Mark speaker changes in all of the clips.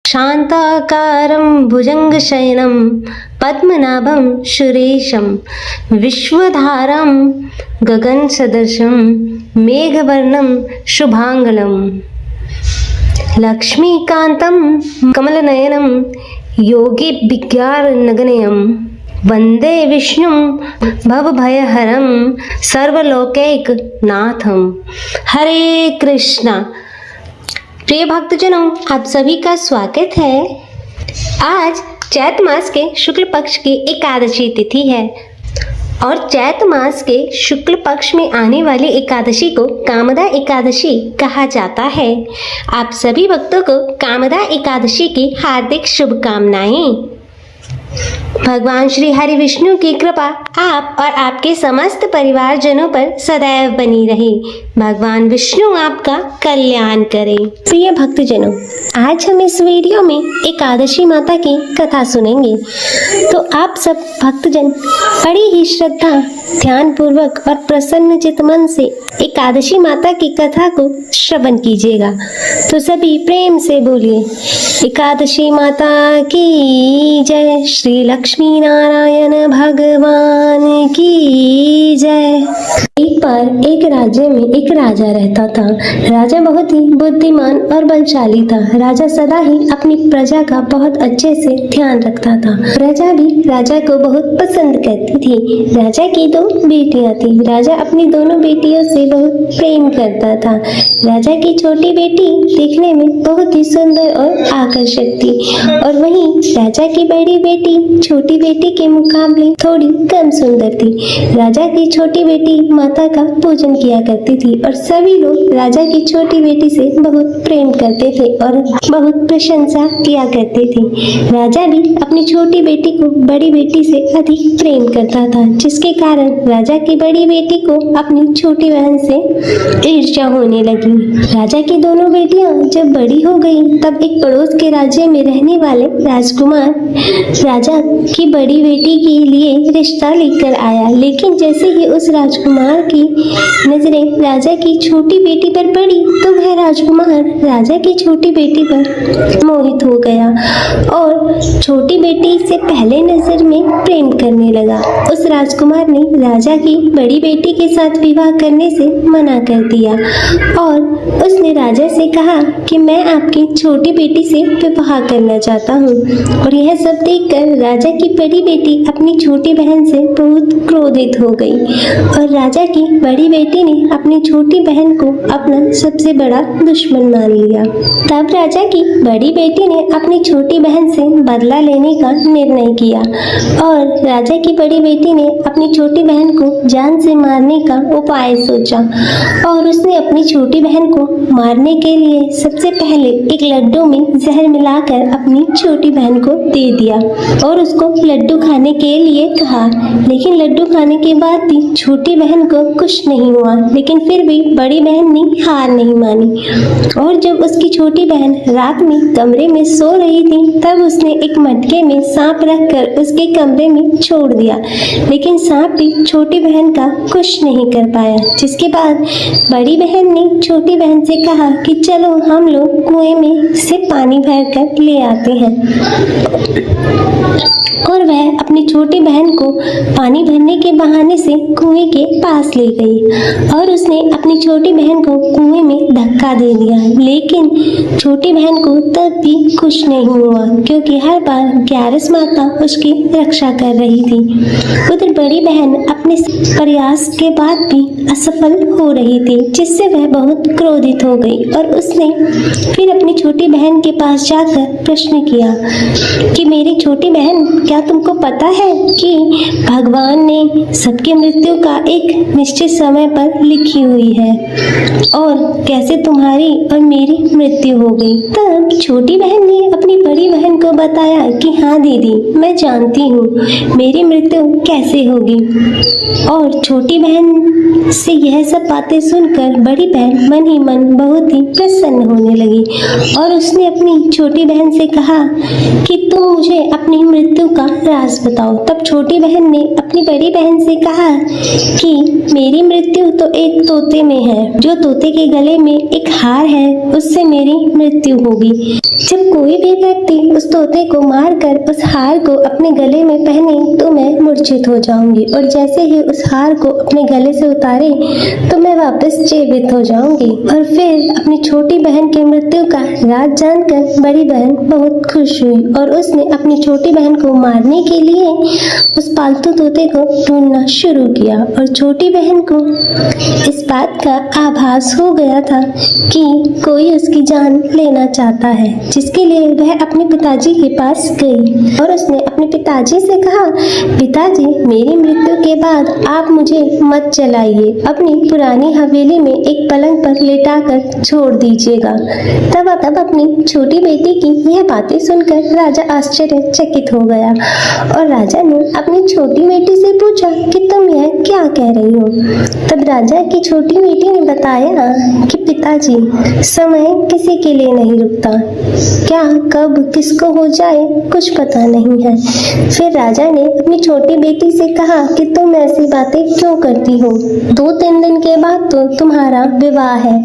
Speaker 1: शांताकारं भुजंगशयनं पद्मनाभं सुरेशं विश्वधारं गगनसदृशं मेघवर्णं शुभांगलं लक्ष्मीकान्तं कमलनयनं योगिभिर्ज्ञानगम्यं वंदे विष्णुं भवभयहरं सर्वलोकैकनाथं। हरे कृष्णा। प्रिय भक्तजनों, आप सभी का स्वागत है। आज चैत्र मास के शुक्ल पक्ष की एकादशी तिथि है और चैत्र मास के शुक्ल पक्ष में आने वाली एकादशी को कामदा एकादशी कहा जाता है। आप सभी भक्तों को कामदा एकादशी की हार्दिक शुभकामनाएं। भगवान श्री हरि विष्णु की कृपा आप और आपके समस्त परिवारजनों पर सदैव बनी रहे। भगवान विष्णु आपका कल्याण करें। प्रिय भक्तजनों, आज हम इस वीडियो में एकादशी माता की कथा सुनेंगे, तो आप सब भक्तजन बड़ी ही श्रद्धा, ध्यान पूर्वक और प्रसन्न चित मन से एकादशी माता की कथा को श्रवण कीजिएगा। तो सभी प्रेम से बोलिए, एकादशी माता की जय। श्री लक्ष्मी नारायण भगवान की जय। एक बार एक राज्य में एक राजा रहता था। राजा बहुत ही बुद्धिमान और बलशाली था। राजा सदा ही अपनी प्रजा का बहुत अच्छे से ध्यान रखता था। प्रजा भी राजा को बहुत पसंद करती थी। राजा की दो बेटियां थी। राजा अपनी दोनों बेटियों से बहुत प्रेम करता था। राजा की छोटी बेटी देखने में बहुत ही सुंदर और आकर्षक थी और वहीं राजा की बड़ी बेटी छोटी बेटी के मुकाबले थोड़ी कम सुंदर थी। राजा की छोटी बेटी माता का पूजन किया करती थी और सभी लोग राजा की छोटी बेटी से बहुत प्रेम करते थे और बहुत प्रशंसा किया करते थे। राजा भी अपनी छोटी बेटी को बड़ी बेटी से अधिक प्रेम करता था, जिसके कारण राजा की बड़ी बेटी को अपनी छोटी बहन से ईर्ष्या होने लगी। राजा की दोनों बेटियां जब बड़ी हो गई, तब एक पड़ोस के राज्य में रहने वाले राजकुमार राजा की बड़ी बेटी के लिए रिश्ता लेकर आया। लेकिन जैसे ही उस राजकुमार की नजरें राजा की छोटी बेटी पर पड़ी, तो वह राजकुमार राजा की छोटी बेटी पर मोहित हो गया और छोटी बेटी से पहले नजर में प्रेम करने लगा। उस राजकुमार ने राजा की बड़ी बेटी के साथ विवाह करने से मना कर दिया और उसने राजा से कहा कि मैं आपकी छोटी बेटी से विवाह करना चाहता हूँ। और यह सब देखकर राजा की बड़ी बेटी अपनी छोटी बहन से बहुत क्रोधित हो गई और राजा की बड़ी बेटी ने अपनी छोटी बहन को अपना सबसे बड़ा दुश्मन मान लिया। तब राजा की बड़ी बेटी ने अपनी छोटी बहन से बदला लेने का निर्णय किया और राजा की बड़ी बेटी ने अपनी छोटी बहन को जान से मारने का उपाय सोचा और उसने अपनी छोटी बहन को मारने के लिए सबसे पहले एक लड्डू में जहर मिलाकर अपनी छोटी बहन को दे दिया और उसको लड्डू खाने के लिए कहा। लेकिन लड्डू खाने के बाद भी छोटी बहन को कुछ नहीं हुआ, लेकिन फिर भी बड़ी बहन ने हार नहीं मानी और जब उसकी छोटी बहन रात में कमरे में सो रही थी, तब उसने एक मटके में सांप रखकर उसके कमरे में छोड़ दिया। लेकिन सांप भी छोटी बहन का कुछ नहीं कर पाया, जिसके बाद बड़ी बहन ने छोटी बहन से कहा कि चलो हम लोग कुएं में से पानी भर कर ले आते हैं। और वह अपनी छोटी बहन को पानी भरने के बहाने से कुएं के पास ले गई और उसने अपनी छोटी बहन को कुएं में धक्का दे दिया। लेकिन छोटी बहन को तब भी कुछ नहीं हुआ, क्योंकि हर बार ग्यारस माता उसकी रक्षा कर रही थी। उधर बड़ी बहन अपने प्रयास के बाद भी असफल हो रही थी, जिससे वह बहुत क्रोधित हो गई और उसने फिर अपनी छोटी बहन के पास जाकर प्रश्न किया कि मेरी छोटी बहन, क्या तुमको पता है कि भगवान ने सबकी मृत्यु का एक निश्चित समय पर लिखी हुई है और कैसे तुम्हारी और मेरी मृत्यु हो गई। तब छोटी बहन ने अपनी बड़ी बहन को बताया कि हाँ दीदी, मैं जानती हूँ मेरी मृत्यु कैसे होगी। और छोटी बहन से यह सब बातें सुनकर बड़ी बहन मन ही मन बहुत ही प्रसन्न होने लगी और उसने अपनी छोटी बहन से कहा कि तुम मुझे अपनी मृत्यु का राज बताओ। तब छोटी बहन ने अपनी बड़ी बहन से कहा कि मेरी मृत्यु तो एक तोते में है, जो तोते के गले में एक हार है, उससे मेरी मृत्यु होगी। जब कोई भी व्यक्ति उस तोते को मारकर उस हार को अपने गले में पहने तो मैं मूर्छित हो जाऊंगी, और जैसे ही उस हार को अपने गले से उतारे तो मैं वापस जीवित हो जाऊंगी। और फिर अपनी छोटी बहन की मृत्यु का राज जानकर बड़ी बहन बहुत खुश हुई और उसने अपनी छोटी बहन को मारने के लिए उस पालतू तोते को ढूंढना शुरू किया। और छोटी बहन को इस बात का आभास हो गया था कि कोई उसकी जान लेना चाहता है, जिसके लिए वह अपने पिताजी के पास गई और उसने अपने पिताजी से कहा, पिताजी, मेरी मृत्यु के बाद आप मुझे मत जलाइए, अपनी पुरानी हवेली में एक पलंग पर लेटाकर छोड़ दीजिएगा। तब अपनी छोटी बेटी की यह बातें सुनकर राजा आश्चर्यचकित हो गया और राजा ने अपनी छोटी बेटी से पूछा कि तुम यह क्या कह रही हो। तब राजा की छोटी बेटी ने बताया कि पिताजी, समय किसी के लिए नहीं रुकता, क्या कब किसको हो जाए कुछ पता नहीं है। फिर राजा ने अपनी छोटी बेटी से कहा कि तुम ऐसी बातें क्यों करती हो, 2-3 दिन के बाद तो तुम्हारा विवाह है।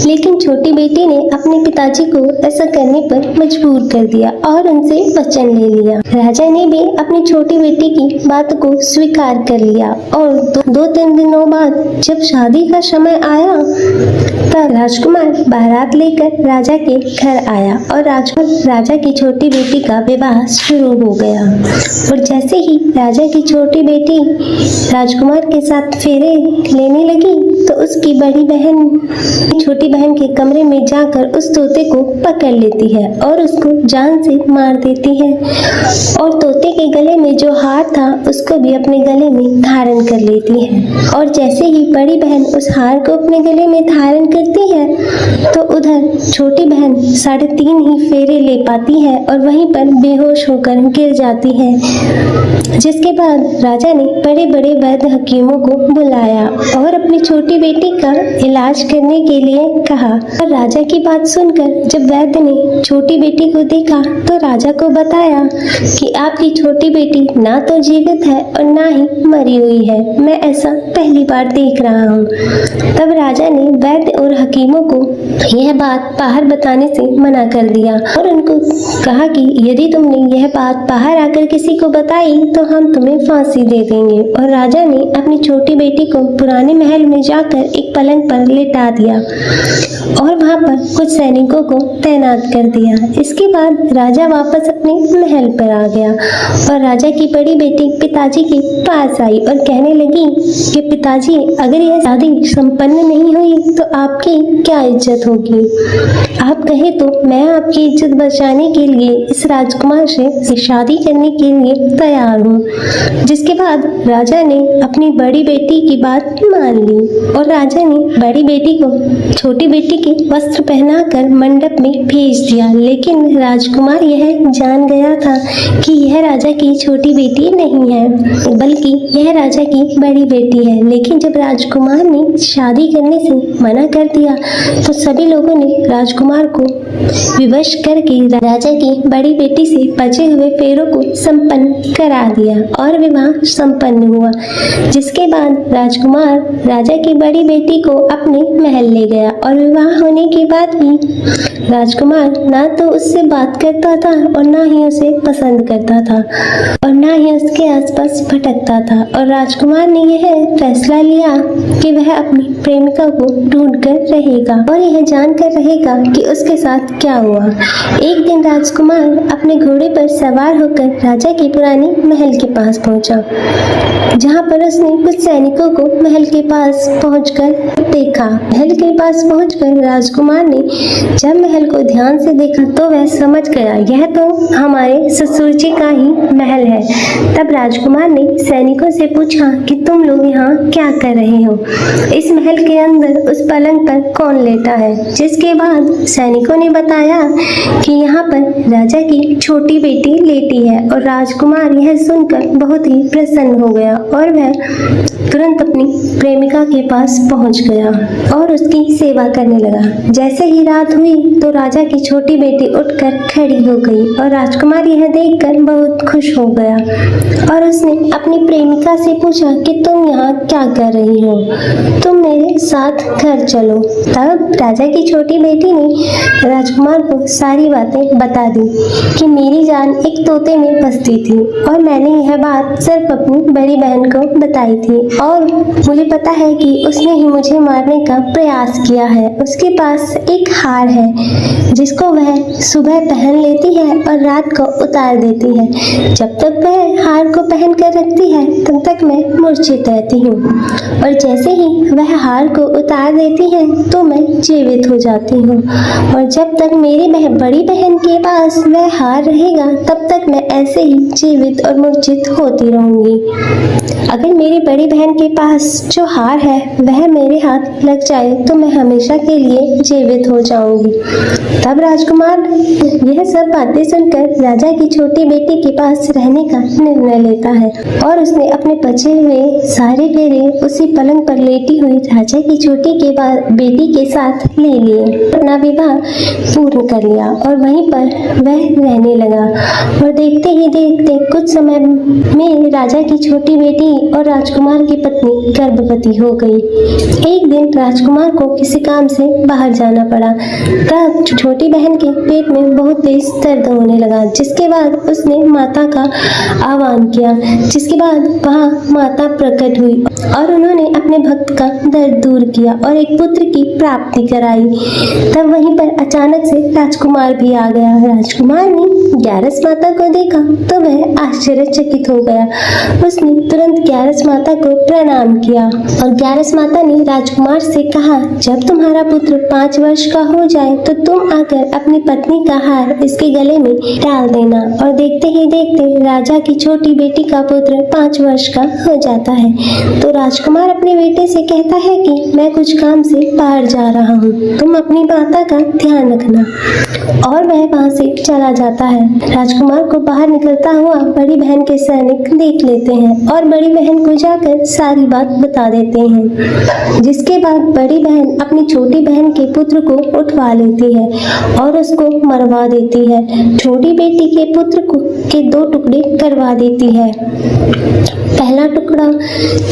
Speaker 1: लेकिन छोटी बेटी ने अपने पिताजी को ऐसा करने पर मजबूर कर दिया और उनसे वचन ले लिया। राजा ने भी अपनी छोटी बेटी की बात को स्वीकार कर लिया और 2-3 दिनों बाद जब शादी का समय आया तब राजकुमार बारात लेकर राजा के घर आया और राजा की छोटी बेटी का विवाह शुरू हो गया। और जैसे ही राजा की छोटी बेटी राजकुमार के साथ फेरे लेने लगी तो उसकी बड़ी बहन छोटी बहन के कमरे में जाकर उस तोते को पकड़ लेती है और उसको जान से मार देती है और तोते के गले में जो हार था उसको भी अपने गले में धारण कर लेती है। और जैसे ही बड़ी बहन उस हार को अपने गले में धारण करती है तो उधर छोटी बहन 3.5 ही फेरे ले पाती है और वहीं पर बेहोश होकर गिर जाती है। जिसके बाद राजा ने बड़े बड़े वैद्य हकीमों को बुलाया और अपनी छोटी बेटी का इलाज करने के लिए कहा। और राजा की बात सुनकर जब वैद्य ने छोटी बेटी को देखा तो राजा को बताया कि आपकी छोटी बेटी ना तो जीवित है और ना ही मरी हुई है, मैं ऐसा पहली बार देख रहा हूँ। तब राजा ने वैद्य और हकीमों को यह बात बाहर बताने से मना कर दिया और उनको कहा कि यदि तुमने यह बात बाहर आकर किसी को बताई तो हम तुम्हें फांसी दे देंगे। और राजा ने अपनी छोटी बेटी को पुराने महल में जाकर एक पलंग पर लेटा दिया और वहां पर कुछ सैनिकों को तैनात कर दिया। इसके बाद राजा वापस अपने महल पर आ गया और राजा की बड़ी बेटी पिताजी के पास आई और कहने लगी कि पिताजी, अगर यह शादी संपन्न नहीं हुई तो आपकी क्या इज्जत होगी। आप कहे तो मैं आपकी इज्जत बचाने के लिए इस राजकुमार से शादी करने के लिए तैयार हूँ। जिसके बाद राजा ने अपनी बड़ी बेटी की बात मान ली और राजा ने बड़ी बेटी को छोटी बेटी के वस्त्र पहनाकर मंडप में भेज दिया। लेकिन राजकुमार यह जान गया था कि यह राजा की छोटी बेटी नहीं है बल्कि यह राजा की बड़ी बेटी है। लेकिन जब राजकुमार ने शादी करने से मना कर दिया तो सभी लोगों ने राजकुमार को विवश करके राजा की बड़ी बेटी से बचे हुए फेरों को संपन्न करा दिया और विवाह संपन्न हुआ। जिसके बाद राजकुमार राजा की बड़ी बेटी को अपने महल ले गया और विवाह होने के बाद भी राजकुमार ना तो उससे बात करता था और ना ही उसे पसंद करता था और ना ही उसके आसपास भटकता था। और राजकुमार ने यह फैसला लिया कि वह अपनी प्रेमिका को ढूंढ कर रहेगा और यह जानकर रहेगा कि उसके साथ क्या हुआ। एक दिन राजकुमार अपने घोड़े पर सवार होकर राजा की पुरानी महल के पास पहुंचा, जहां पर उसने कुछ कुछ सैनिकों को महल के पास पहुंचकर देखा। महल के पास पहुंचकर राजकुमार ने जब महल को ध्यान से देखा तो वह समझ गया यह तो हमारे ससुर जी का ही महल है। तब राजकुमार ने सैनिकों से पूछा कि तुम लोग यहाँ क्या कर रहे हो? इस महल के अंदर उस पलंग पर कौन लेटा है? जिसके बाद सैनिकों ने बताया कि यहाँ पर राजा की छोटी बेटी लेटी है और राजकुमार यह सुनकर बहुत ही प्रसन्न हो गया और वह तुरंत अपनी प्रेमिका के पास पहुंच गया और उसकी सेवा करने लगा। जैसे ही रात हुई तो राजा की छोटी बेटी उठकर खड़ी हो गई और राजकुमार यह देखकर बहुत खुश हो गया और उसने अपनी प्रेमिका से पूछा कि तुम यहाँ क्या कर रही हो? तुम मेरे साथ घर चलो। तब राजा की छोटी बेटी ने राजकुमार को सारी बातें बता दी कि मेरी जान एक तोते में बसती थी और मैंने यह बात सिर्फ अपनी बड़ी बहन को बताई थी और मुझे पता है कि उसने ही मुझे मारने का प्रयास किया है। उसके पास एक हार है जिसको वह सुबह पहन लेती है और रात को उतार देती है। जब तक वह हार को पहन कर रखती है तब तक मैं मूर्छित रहती हूँ और जैसे ही वह हार को उतार देती है तो मैं जीवित हो जाती हूँ और जब तक मेरी बड़ी बहन के पास वह हार रहेगा तब तक मैं ऐसे ही जीवित और मूर्छित होती रहूंगी। अगर मेरी बड़ी बहन के पास जो हार है वह मेरे हाथ लग जाए तो मैं हमेशा के लिए जीवित हो जाऊंगी। तब राजकुमार यह सब बातें सुनकर राजा की छोटी बेटी के पास रहने का निर्णय लेता है और उसने अपने बचे हुए सारे फेरे उसी पलंग पर लेटी हुई राजा की छोटी के बेटी के साथ ले लिए। अपना विवाह पूर्ण कर लिया और वहीं पर वह रहने लगा और देखते ही देखते कुछ समय में राजा की छोटी बेटी और राजकुमार की पत्नी गर्भवती हो गई। एक दिन राजकुमार को किसी काम से बाहर जाना पड़ा। तब छोटी बहन के पेट में बहुत तेज दर्द होने लगा जिसके बाद उसने माता का आह्वान किया। जिसके बाद वहाँ माता प्रकट हुई और उन्होंने अपने भक्त का दर्द दूर किया और एक पुत्र की प्राप्ति कराई। तब वहीं पर अचानक से राजकुमार भी आ गया। राजकुमार ने ग्यारस माता को देखा तो वह आश्चर्यचकित हो गया। उसने तुरंत ग्यारस माता को प्रणाम किया और ग्यारस माता ने राजकुमार से कहा जब तुम्हारा पुत्र 5 वर्ष का हो जाए तो तुम आकर अपनी पत्नी का हार इसके गले में डाल देना। और देखते ही देखते राजा की छोटी बेटी का पुत्र 5 वर्ष का हो जाता है। तो राजकुमार अपने बेटे से कहता है कि मैं कुछ काम से बाहर जा रहा हूँ, तुम अपनी माता का ध्यान रखना। और वह वहाँ से चला जाता है। राजकुमार को बाहर निकलता हुआ बड़ी बहन के सैनिक देख लेते हैं और बड़ी बहन को जाकर सारी बात बता देते हैं। जिसके बाद बड़ी बहन अपनी छोटी बहन के पुत्र को उठवा लेती है और उसको मरवा देती है। छोटी बेटी के पुत्र के 2 टुकड़े करवा देती है। पहला टुकड़ा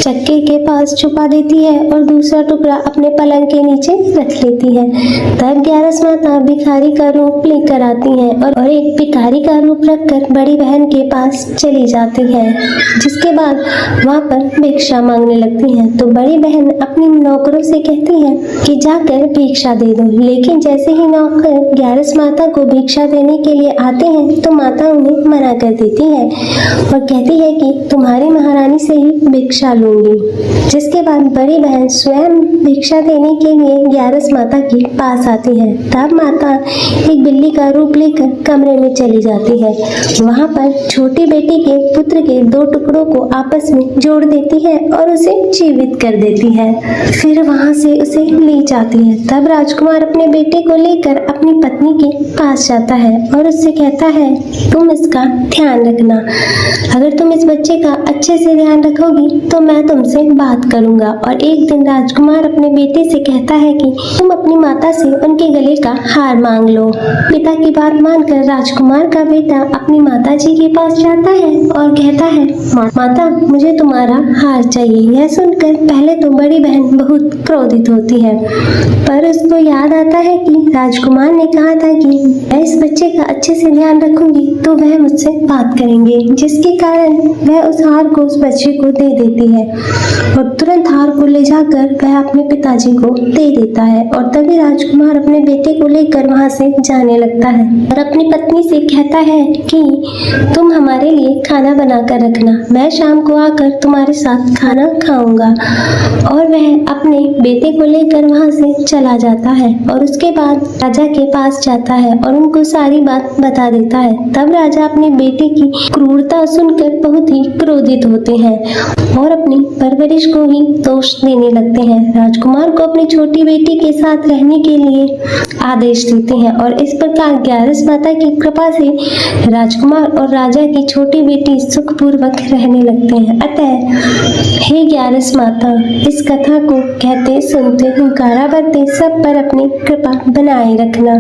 Speaker 1: चक्के के पास छुपा देती है और दूसरा टुकड़ा अपने पलंग के नीचे रख लेती है। तब ग्यारस माता भिखारी का रूप लेकर आती है और एक भिखारी का रूप रखकर बड़ी बहन के पास चली जाती है। जिसके बाद वहाँ पर भिक्षा मांगने लगती है। तो बड़ी बहन अपनी नौकरों से कहती है कि जाकर भिक्षा दे दो। लेकिन जैसे ही नौकर ग्यारस माता को भिक्षा देने के लिए आते हैं तो माता उन्हें मना कर देती है और कहती है कि तुम्हारी महारानी से ही भिक्षा लूंगी। जिसके बाद बड़ी बहन स्वयं भिक्षा देने के लिए ग्यारस माता के पास आती है। तब माता एक बिल्ली का रूप लेकर कमरे में चली जाती है। वहाँ पर छोटी बेटी के पुत्र के 2 टुकड़ों को आपस में जोड़ देती है और उसे जीवित कर देती है। फिर वहाँ से उसे ले जाती है। तब राजकुमार अपने बेटे को लेकर अपनी पत्नी के पास जाता है और उससे कहता है तुम इसका ध्यान रखना। अगर तुम इस बच्चे का अच्छे से ध्यान रखोगी तो मैं तुमसे बात करूंगा। और एक दिन राजकुमार अपने बेटे से कहता है कि तुम अपनी माता से उनके गले का हार मांग लो। पिता की बात मानकर राजकुमार का बेटा अपनी माता जी के पास जाता है और कहता है माता मुझे तुम्हारा हार चाहिए। यह सुनकर पहले तो बड़ी बहन बहुत क्रोधित होती है पर उसको याद आता है कि राजकुमार ने कहा था कि मैं इस बच्चे का अच्छे से ध्यान रखूंगी तो वह मुझसे बात करेंगे। जिसके कारण वह उस हार को उस बच्चे को दे देती है और तुरंत हार को ले जाकर वह अपने पिताजी को दे देता है। और तभी राजकुमार अपने बेटे को लेकर वहां से जाने लगता है और अपनी पत्नी से कहता है कि तुम हमारे लिए खाना बनाकर रखना, मैं शाम को आकर तुम्हारे साथ खाना खाऊंगा। और वह अपने बेटे को लेकर वहां से चला जाता है और उसके बाद राजा के पास जाता है और उनको सारी बात बता देता है। तब राजा अपने बेटे की क्रूरता सुनकर बहुत ही क्रोधित होते हैं और अपनी परवरिश को ही दोष देने लगते हैं। राजकुमार को अपनी छोटी बेटी के साथ रहने के लिए आदेश देते हैं और इस प्रकार ग्यारस माता की कृपा से राजकुमार और राजा की छोटी बेटी सुखपूर्वक रहने लगते हैं। अतः हे ग्यारस माता, इस कथा को कहते सुनते हुंकारा भरते सब पर अपनी कृपा बनाए रखना,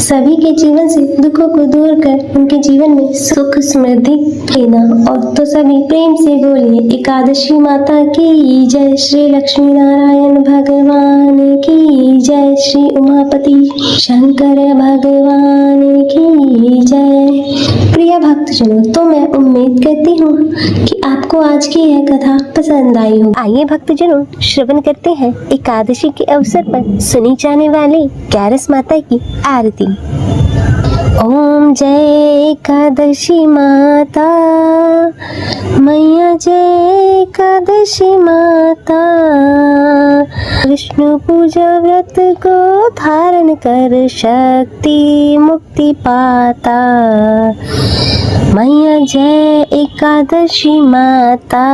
Speaker 1: सभी के जीवन से दुखों को दूर कर उनके जीवन में सुख समृद्धि देना। और तो सभी प्रेम से बोलिए एकादशी माता की जय, श्री लक्ष्मी नारायण भगवान की जय, श्री उमापति शंकर भगवान की जय। प्रिय भक्तजनों, तो मैं उम्मीद करती हूँ कि आपको आज की यह कथा पसंद आई हो। आइए भक्तजनों, श्रवण करते हैं एकादशी के अवसर पर सुनी जाने वाली ग्यारस माता की आरती। ओम जय एकादशी माता, मैया जय एकादशी माता, विष्णु पूजा व्रत को धारण कर शक्ति मुक्ति पाता। मैया जय एकादशी माता,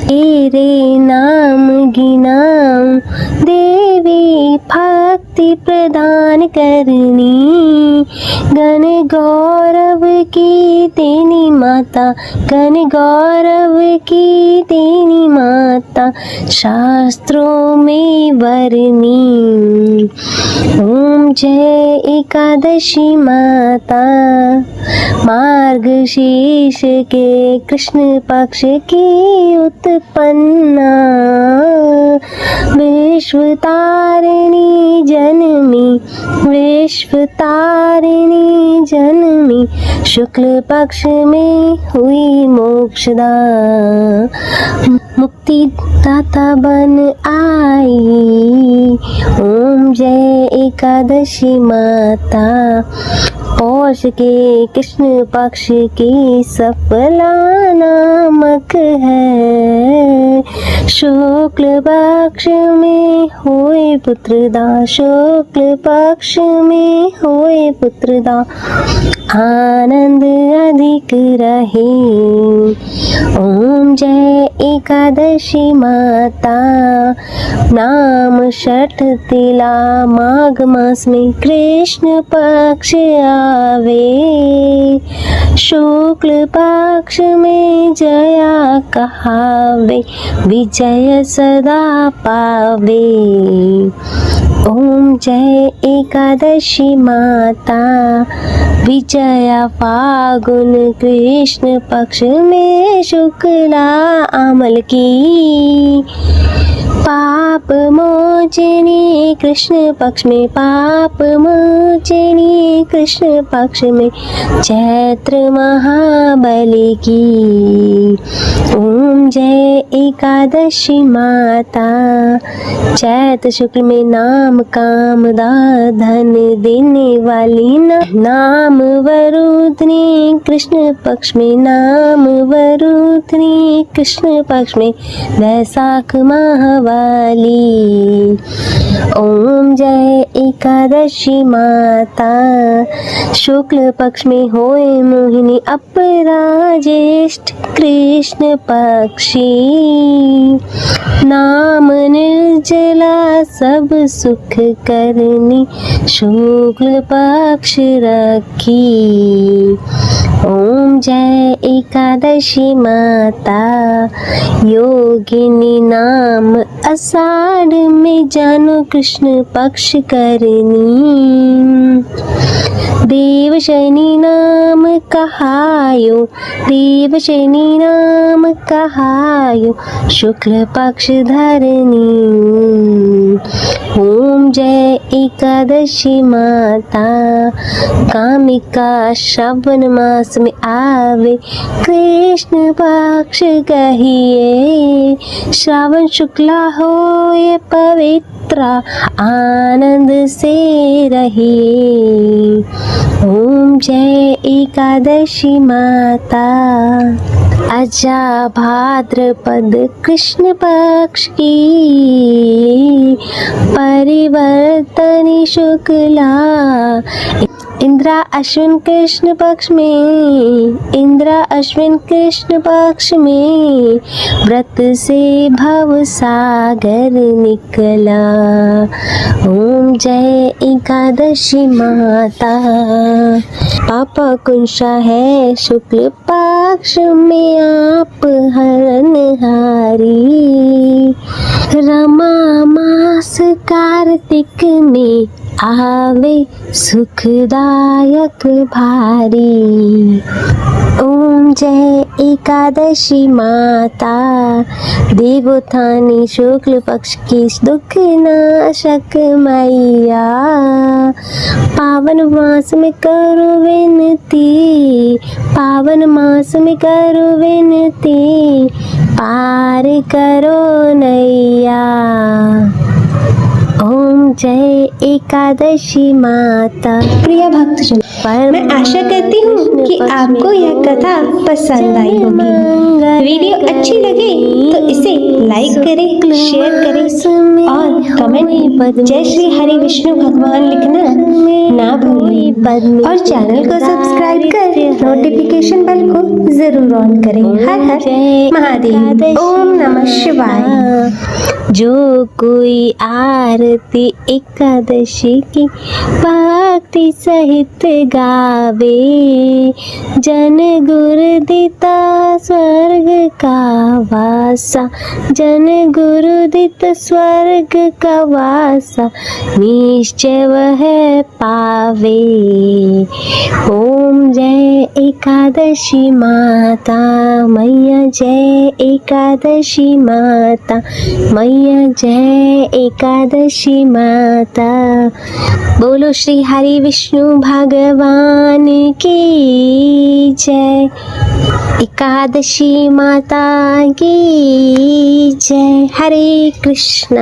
Speaker 1: तेरे नाम गिनाऊं देवी भक्ति प्रदान करनी, गण गौरव की तेनी माता, गण गौरव की तेनी माता, शास्त्रों में वरनी। ओम जय एकादशी माता, मार्गशीर्ष के कृष्ण पक्ष की उत्पन्ना, विश्व तारिणी जनमी, विश्व तारिणी जनमी, शुक्ल पक्ष में हुई मोक्षदा, मुक्ति दाता बन आई। ओम जय एकादशी माता, पौष के कृष्ण पक्ष की सफला नामक है, शुक्ल पक्ष में होए पुत्रदा, शुक्ल पक्ष में होए पुत्रदा, आनंद अधिक रहे। ओम जय एकादशी माता, नाम छठ तिला माघ मास में कृष्ण पक्ष आवे, शुक्ल पक्ष में जया कहावे, विजय सदा पावे। ओम जय एकादशी माता, विजया फागुन कृष्ण पक्ष में शुक्ला अमल की, पाप मोचनी कृष्ण पक्ष में, पाप मोचनी कृष्ण पक्ष में चैत्र महाबली की। ओम जय एकादशी माता, चैत शुक्ल में नाम कामदा धन देने वाली, नाम वरुधनी कृष्ण पक्ष में, नाम वरुधनी कृष्ण पक्ष में वैशाख माहवाली। ओम जय एकादशी माता, शुक्ल पक्ष में होए मोहिनी अपरा ज्येष्ठ कृष्ण पक्षी, नाम निर्जला सब सुख करनी शुक्ल पक्ष रखी। ओम जय एकादशी माता, योगिनी नाम आषाढ़ में जानो कृष्ण पक्ष करनी, देवशनि नाम कहायो, देवशनि नाम कहायो, शुक्ल पक्ष धरनी। ओम जय एकादशी माता, कामिका श्रावण मास में आवे, कृष्ण पक्ष कहिए, श्रावण शुक्ला हो ये पवित्र, आनंद से रहिए। ओम जय एकादशी माता। अजा भाद्रपद कृष्ण पक्ष की, परिवर्तनी शुक्ला, इंद्रा अश्विन कृष्ण पक्ष में, इंद्रा अश्विन कृष्ण पक्ष में, व्रत से भव सागर निकला। ओम जय एकादशी माता। पापा कुंशा है शुक्ल पक्ष में आप हरणहारी, रमा मास कार्तिक में आवे सुखदायक भारी। ओम जय एकादशी माता, देवोत्थानी शुक्ल पक्ष की दुख नाशक मैया, पावन मास में करो विनती, पावन मास में करो विनती, पार करो नैया। ओम जय एकादशी माता। प्रिय भक्तजन, मैं आशा करती हूँ कि आपको यह कथा पसंद आई होगी। वीडियो अच्छी लगे तो इसे लाइक करें, शेयर करें और कमेंट में जय श्री हरि विष्णु भगवान लिखना ना भूलें और चैनल को सब्सक्राइब कर नोटिफिकेशन बेल को जरूर ऑन करें। हर हर महादेव। ओम नमः शिवाय। जो कोई आरती एकादशी की भक्ति सहित गावे, जन गुरुदिता स्वर्ग का वासा, जन गुरुदित स्वर्ग का वासा, निश्चय वह पावे। ओम जय एकादशी माता मैया, जय एकादशी माता मैया, जय एकादशी माता। बोलो श्री हरि विष्णु भगवान की जय, एकादशी माता की जय। हरे कृष्ण।